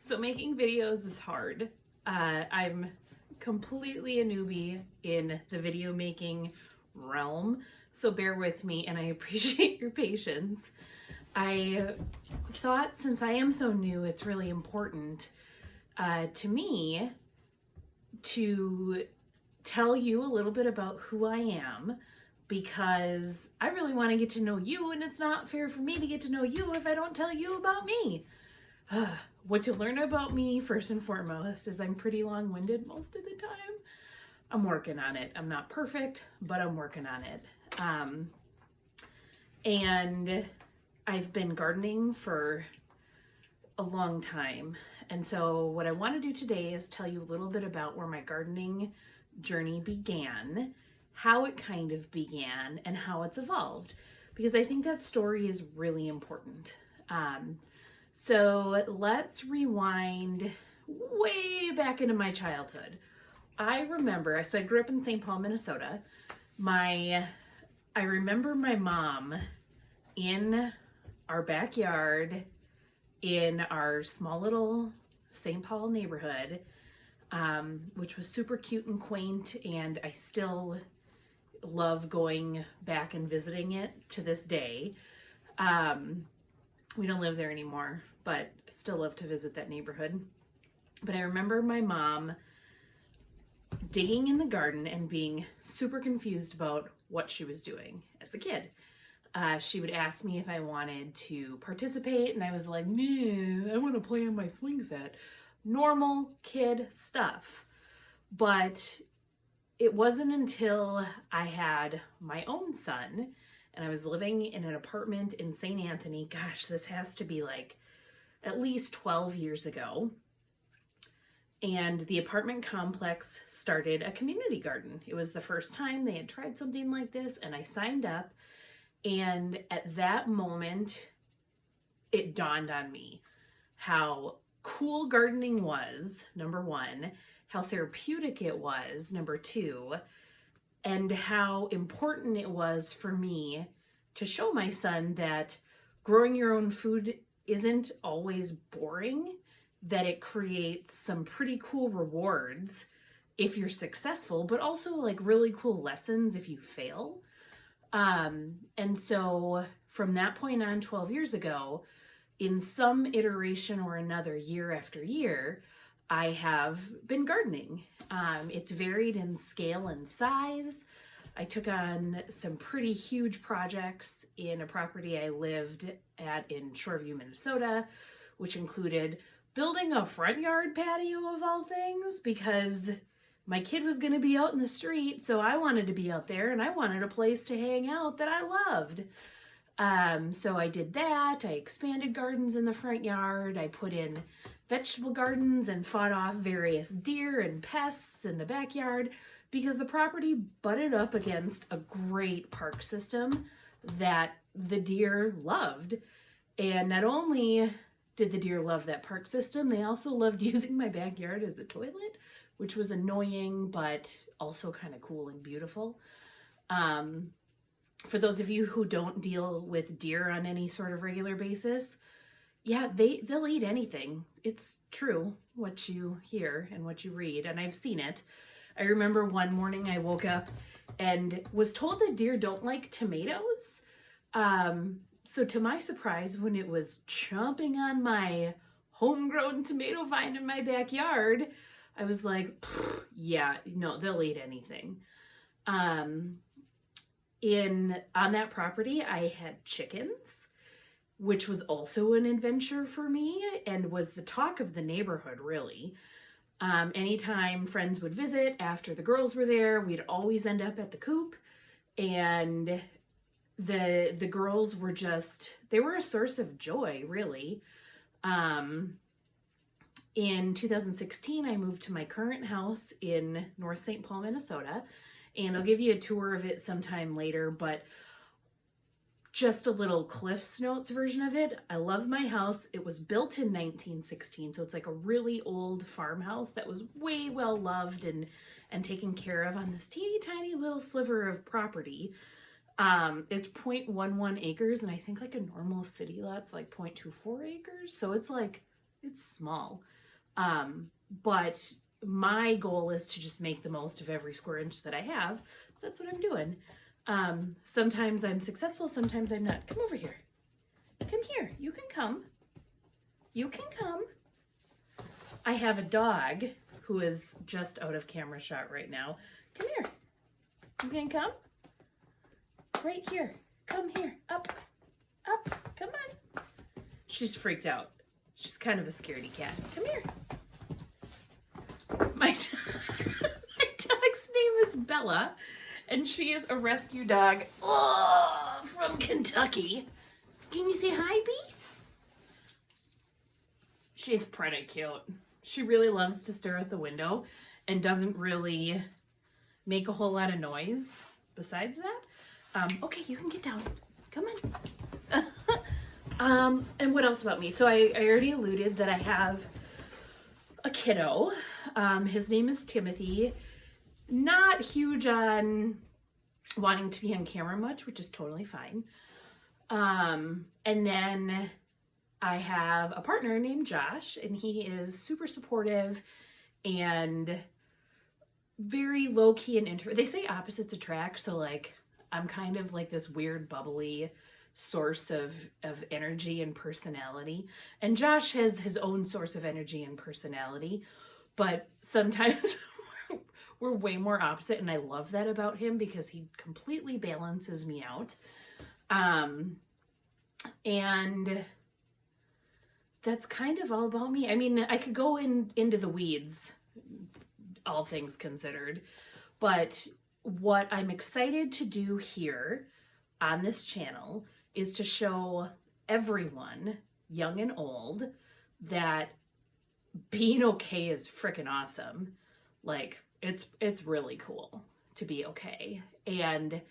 So making videos is hard. I'm completely a newbie in the video making realm, so bear with me and I appreciate your patience. I thought since I am so new, it's really important to me to tell you a little bit about who I am because I really want to get to know you, and it's not fair for me to get to know you if I don't tell you about me. What to learn about me, first and foremost, is I'm pretty long-winded most of the time. I'm working on it. I'm not perfect, but I'm working on it. And I've been gardening for a long time. And so what I want to do today is tell you a little bit about where my gardening journey began, how it kind of began, and how it's evolved, because I think that story is really important. So let's rewind way back into my childhood. I remember, so I grew up in St. Paul, Minnesota. I remember my mom in our backyard in our small little St. Paul neighborhood, which was super cute and quaint, and I still love going back and visiting it to this day. We don't live there anymore, but I still love to visit that neighborhood. But I remember my mom digging in the garden and being super confused about what she was doing as a kid. She would ask me if I wanted to participate, and I was like, man, I want to play on my swing set. Normal kid stuff. But it wasn't until I had my own son and I was living in an apartment in St. Anthony. Gosh, this has to be like at least 12 years ago. And the apartment complex started a community garden. It was the first time they had tried something like this, and I signed up. And at that moment, it dawned on me how cool gardening was, number one, how therapeutic it was, number two, and how important it was for me to show my son that growing your own food isn't always boring, that it creates some pretty cool rewards if you're successful, but also like really cool lessons if you fail. And so from that point on, 12 years ago, in some iteration or another, year after year, I have been gardening. It's varied in scale and size. I took on some pretty huge projects in a property I lived at in Shoreview, Minnesota, which included building a front yard patio of all things, because my kid was going to be out in the street, so I wanted to be out there and I wanted a place to hang out that I loved. So I did that. I expanded gardens in the front yard. I put in vegetable gardens and fought off various deer and pests in the backyard, because the property butted up against a great park system that the deer loved. And not only did the deer love that park system, they also loved using my backyard as a toilet, which was annoying, but also kind of cool and beautiful. For those of you who don't deal with deer on any sort of regular basis, yeah, they'll eat anything. It's true what you hear and what you read, and I've seen it. I remember one morning I woke up and was told that deer don't like tomatoes. So to my surprise, when it was chomping on my homegrown tomato vine in my backyard, I was like, yeah, no, they'll eat anything. On that property, I had chickens, which was also an adventure for me and was the talk of the neighborhood, really. Anytime friends would visit after the girls were there, we'd always end up at the coop, and the girls were they were a source of joy, really. In 2016, I moved to my current house in North St. Paul, Minnesota, and I'll give you a tour of it sometime later, but just a little Cliff's Notes version of it. I love my house. It was built in 1916, so it's like a really old farmhouse that was way well loved and taken care of on this teeny tiny little sliver of property. It's 0.11 acres, and I think like a normal city lot's like 0.24 acres, so it's small. But my goal is to just make the most of every square inch that I have. So that's what I'm doing. Sometimes I'm successful, sometimes I'm not. Come over here. Come here. You can come. You can come. I have a dog who is just out of camera shot right now. Come here. You can come. Right here. Come here. Up. Up. Come on. She's freaked out. She's kind of a scaredy cat. Come here. My dog's name is Bella, and she is a rescue dog from Kentucky. Can you say hi, Bee? She's pretty cute. She really loves to stare at the window and doesn't really make a whole lot of noise besides that. Okay, you can get down. Come on. And what else about me? So I already alluded that I have a kiddo. His name is Timothy. Not huge on wanting to be on camera much, which is totally fine. And then I have a partner named Josh, and he is super supportive and very low-key and introvert. They say opposites attract, so like I'm kind of like this weird bubbly source of energy and personality, and Josh has his own source of energy and personality, but sometimes we're way more opposite, and I love that about him because he completely balances me out. And that's kind of all about me. I mean, I could go into the weeds, all things considered, but what I'm excited to do here on this channel is to show everyone, young and old, that being okay is freaking awesome. Like, it's really cool to be okay. And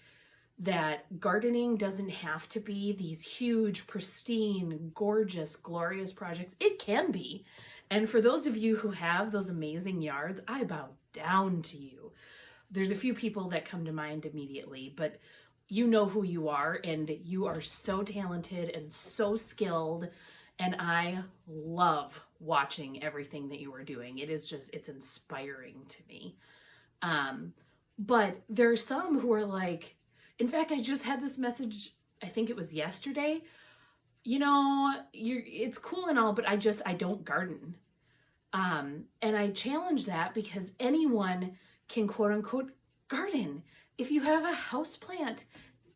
that gardening doesn't have to be these huge, pristine, gorgeous, glorious projects. It can be. And for those of you who have those amazing yards, I bow down to you. There's a few people that come to mind immediately, but you know who you are, and you are so talented and so skilled, and I love watching everything that you are doing. It is just, it's inspiring to me. But there are some who are like, in fact, I just had this message, I think it was yesterday, you know, it's cool and all, but I don't garden. And I challenge that because anyone can quote unquote garden. If you have a house plant,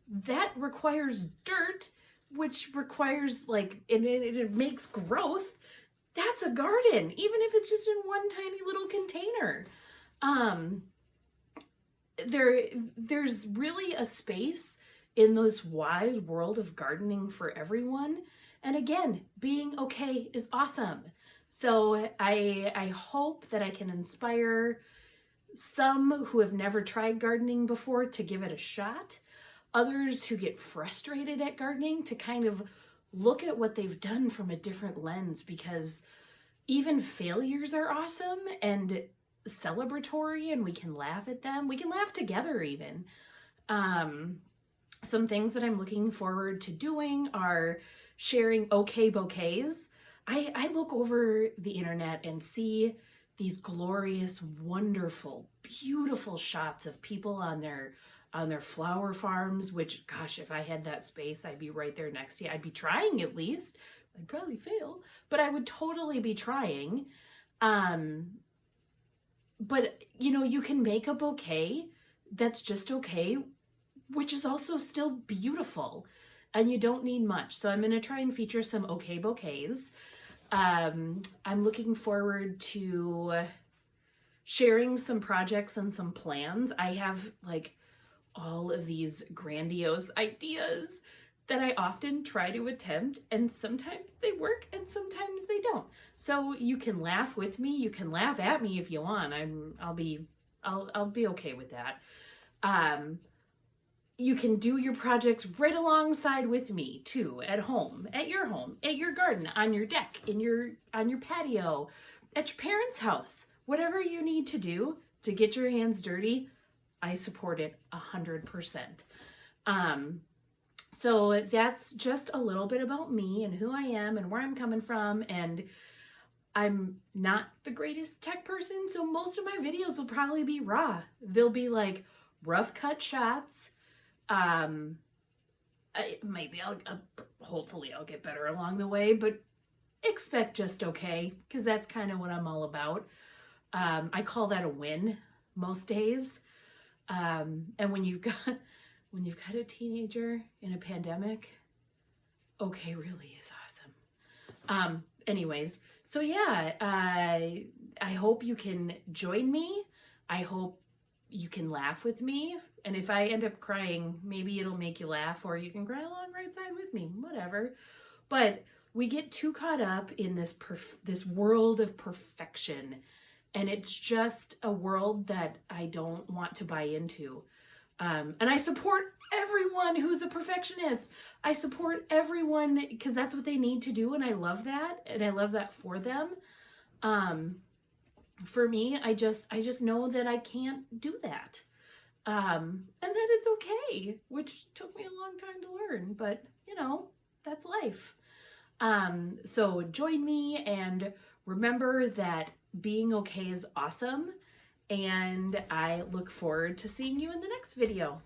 that requires dirt, which requires like, it makes growth. That's a garden, even if it's just in one tiny little container. There's really a space in this wide world of gardening for everyone. And again, being okay is awesome. So I hope that I can inspire some who have never tried gardening before to give it a shot. Others who get frustrated at gardening to kind of look at what they've done from a different lens, because even failures are awesome and celebratory, and we can laugh at them. We can laugh together even. Some things that I'm looking forward to doing are sharing okay bouquets. I look over the internet and see these glorious, wonderful, beautiful shots of people on their flower farms, which, gosh, if I had that space, I'd be right there next to you. I'd be trying at least. I'd probably fail, but I would totally be trying. But, you know, you can make a bouquet that's just okay, which is also still beautiful, and you don't need much. So I'm going to try and feature some okay bouquets. I'm looking forward to sharing some projects and some plans. I have like all of these grandiose ideas that I often try to attempt, and sometimes they work and sometimes they don't. So you can laugh with me, you can laugh at me if you want. I'll be okay with that. You can do your projects right alongside with me too, at home, at your garden, on your deck, on your patio, at your parents' house. Whatever you need to do to get your hands dirty, I support it 100%. So that's just a little bit about me and who I am and where I'm coming from. And I'm not the greatest tech person, so most of my videos will probably be raw. They'll be like rough cut shots. Maybe hopefully I'll get better along the way, but expect just okay, because that's kind of what I'm all about. I call that a win most days. And when you've got a teenager in a pandemic, okay really is awesome. Anyways, so yeah, I hope you can join me. I hope you can laugh with me. And if I end up crying, maybe it'll make you laugh, or you can cry along right side with me, whatever. But we get too caught up in this world of perfection, and it's just a world that I don't want to buy into. And I support everyone who's a perfectionist. I support everyone because that's what they need to do, and I love that, and I love that for them. For me, I just know that I can't do that. And that it's okay, which took me a long time to learn, but you know, that's life. So join me, and remember that being okay is awesome, and I look forward to seeing you in the next video.